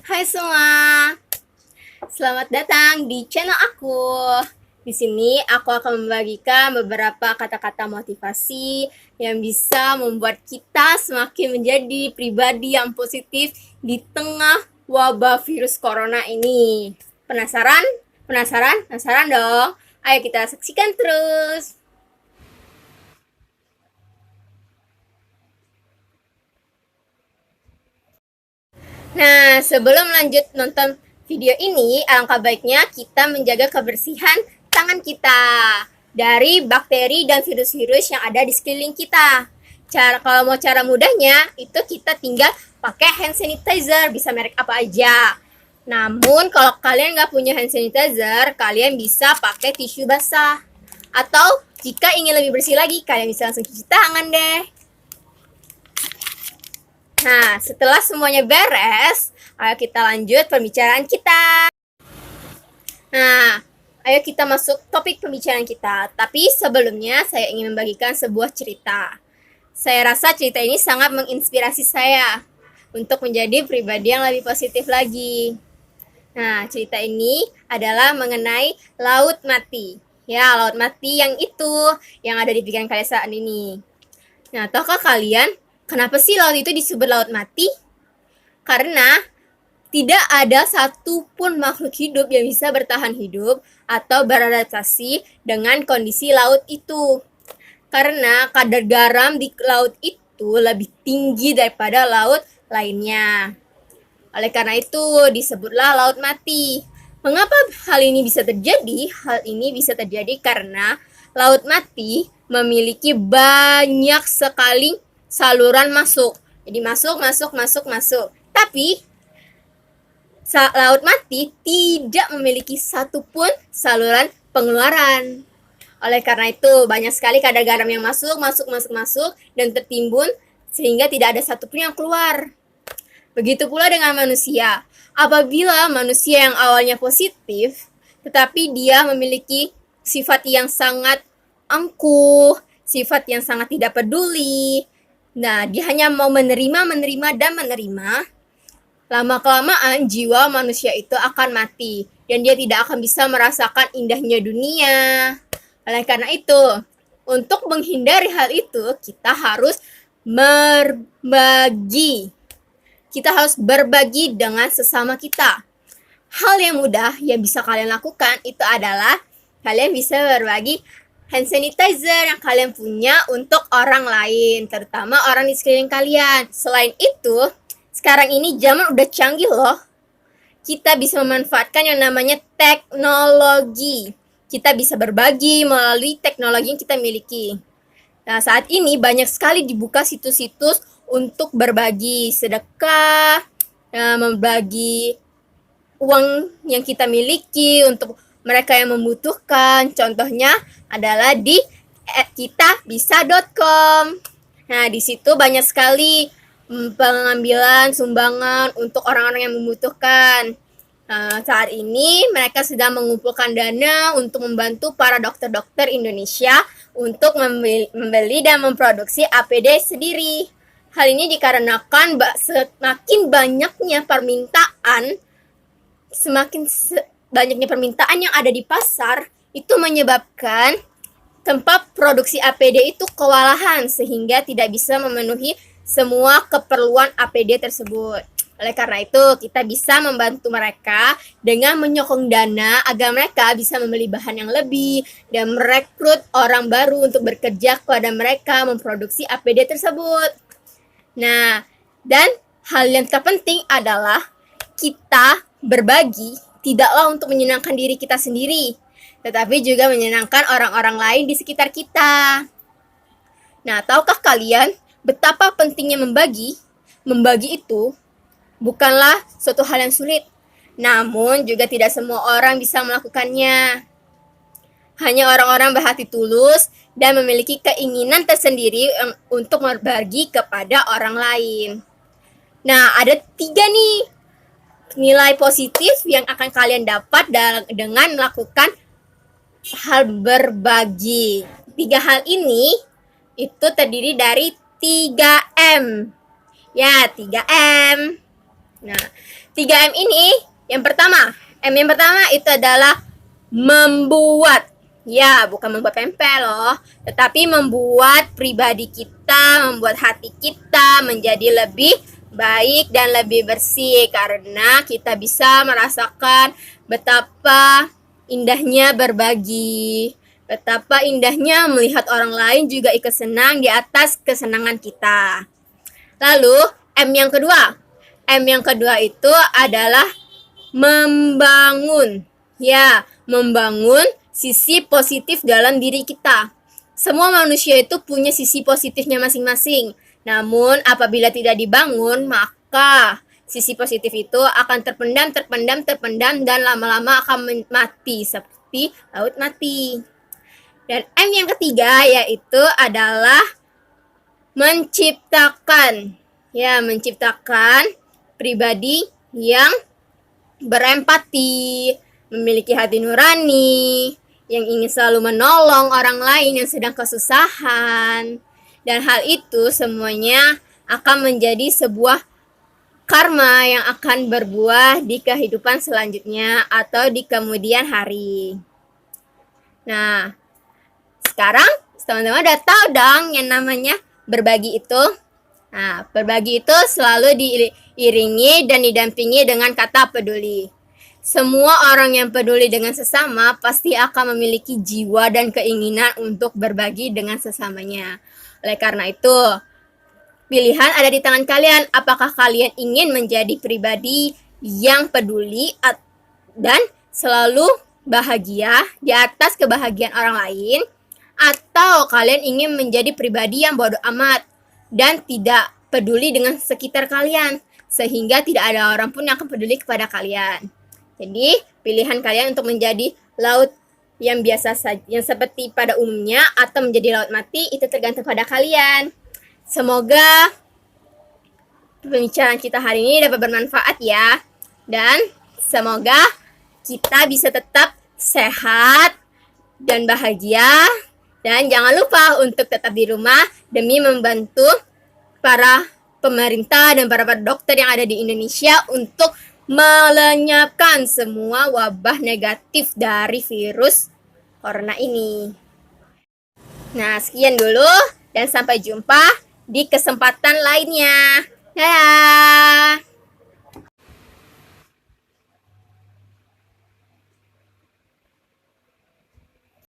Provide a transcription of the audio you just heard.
Hai semua, selamat datang di channel aku. Di sini aku akan membagikan beberapa kata-kata motivasi yang bisa membuat kita semakin menjadi pribadi yang positif di tengah wabah virus corona ini. Penasaran? Penasaran? Penasaran dong? Ayo kita saksikan terus. Nah, sebelum lanjut nonton video ini, alangkah baiknya kita menjaga kebersihan tangan kita dari bakteri dan virus-virus yang ada di sekeliling kita. Kalau mau cara mudahnya, itu kita tinggal pakai hand sanitizer, bisa merek apa aja. Namun kalau kalian nggak punya hand sanitizer, kalian bisa pakai tisu basah. Atau jika ingin lebih bersih lagi, kalian bisa langsung cuci tangan deh. Nah, setelah semuanya beres, ayo kita lanjut pembicaraan kita. Nah, ayo kita masuk topik pembicaraan kita. Tapi sebelumnya saya ingin membagikan sebuah cerita. Saya rasa cerita ini sangat menginspirasi saya untuk menjadi pribadi yang lebih positif lagi. Nah, cerita ini adalah mengenai laut mati. Ya, laut mati yang itu yang ada di pikiran kalian saat ini. Nah, tahukah kalian kenapa sih laut itu disebut laut mati? Karena tidak ada satupun makhluk hidup yang bisa bertahan hidup atau beradaptasi dengan kondisi laut itu. Karena kadar garam di laut itu lebih tinggi daripada laut lainnya. Oleh karena itu disebutlah laut mati. Mengapa hal ini bisa terjadi? Hal ini bisa terjadi karena laut mati memiliki banyak sekali saluran masuk. Jadi masuk. Tapi laut mati tidak memiliki satupun saluran pengeluaran. Oleh karena itu banyak sekali kadar garam yang masuk dan tertimbun sehingga tidak ada satupun yang keluar. Begitu pula dengan manusia. Apabila manusia yang awalnya positif, tetapi dia memiliki sifat yang sangat angkuh, sifat yang sangat tidak peduli. Nah, dia hanya mau menerima, lama-kelamaan jiwa manusia itu akan mati. Dan dia tidak akan bisa merasakan indahnya dunia. Oleh karena itu, untuk menghindari hal itu, kita harus berbagi. Kita harus berbagi dengan sesama kita. Hal yang mudah yang bisa kalian lakukan itu adalah kalian bisa berbagi hand sanitizer yang kalian punya untuk orang lain, terutama orang di sekeliling kalian. Selain itu, sekarang ini zaman udah canggih loh. Kita bisa memanfaatkan yang namanya teknologi. Kita bisa berbagi melalui teknologi yang kita miliki. Nah, saat ini banyak sekali dibuka situs-situs untuk berbagi sedekah, membagi uang yang kita miliki untuk mereka yang membutuhkan. Contohnya adalah di kitabisa.com. Nah, di situ banyak sekali pengambilan sumbangan untuk orang-orang yang membutuhkan. Saat ini mereka sedang mengumpulkan dana untuk membantu para dokter-dokter Indonesia untuk membeli dan memproduksi APD sendiri. Hal ini dikarenakan semakin banyaknya permintaan yang ada di pasar itu menyebabkan tempat produksi APD itu kewalahan sehingga tidak bisa memenuhi semua keperluan APD tersebut. Oleh karena itu, kita bisa membantu mereka dengan menyokong dana agar mereka bisa membeli bahan yang lebih dan merekrut orang baru untuk bekerja kepada mereka memproduksi APD tersebut. Nah, dan hal yang terpenting adalah kita berbagi tidaklah untuk menyenangkan diri kita sendiri, tetapi juga menyenangkan orang-orang lain di sekitar kita. Nah, tahukah kalian betapa pentingnya membagi? Membagi itu bukanlah suatu hal yang sulit, namun juga tidak semua orang bisa melakukannya. Hanya orang-orang berhati tulus dan memiliki keinginan tersendiri untuk berbagi kepada orang lain. Nah, ada 3 nih nilai positif yang akan kalian dapat dengan melakukan hal berbagi. 3 hal ini itu terdiri dari 3M. Ya, 3M. Nah, 3M ini, yang pertama itu adalah membuat. Ya, bukan membuat pempek loh, tetapi membuat pribadi kita, membuat hati kita menjadi lebih baik dan lebih bersih, karena kita bisa merasakan betapa indahnya berbagi, betapa indahnya melihat orang lain juga ikut senang di atas kesenangan kita. Lalu M yang kedua itu adalah membangun. Ya, membangun sisi positif dalam diri kita. Semua manusia itu punya sisi positifnya masing-masing. Namun apabila tidak dibangun, maka sisi positif itu akan terpendam dan lama-lama akan mati seperti laut mati. Dan M yang ketiga yaitu adalah menciptakan. Ya, menciptakan pribadi yang berempati, memiliki hati nurani, yang ingin selalu menolong orang lain yang sedang kesusahan. Dan hal itu semuanya akan menjadi sebuah karma yang akan berbuah di kehidupan selanjutnya atau di kemudian hari. Nah, sekarang teman-teman udah tahu dong yang namanya berbagi itu. Nah, berbagi itu selalu diiringi dan didampingi dengan kata peduli. Semua orang yang peduli dengan sesama pasti akan memiliki jiwa dan keinginan untuk berbagi dengan sesamanya. Oleh karena itu, pilihan ada di tangan kalian. Apakah kalian ingin menjadi pribadi yang peduli dan selalu bahagia di atas kebahagiaan orang lain, atau kalian ingin menjadi pribadi yang bodoh amat dan tidak peduli dengan sekitar kalian, sehingga tidak ada orang pun yang akan peduli kepada kalian. Jadi, pilihan kalian untuk menjadi laut yang biasa saja, yang seperti pada umumnya, atau menjadi laut mati, itu tergantung pada kalian. Semoga pembicaraan kita hari ini dapat bermanfaat ya. Dan semoga kita bisa tetap sehat dan bahagia. Dan jangan lupa untuk tetap di rumah demi membantu para pemerintah dan para dokter yang ada di Indonesia untuk melenyapkan semua wabah negatif dari virus corona ini. Nah, sekian dulu dan sampai jumpa di kesempatan lainnya. Dadah!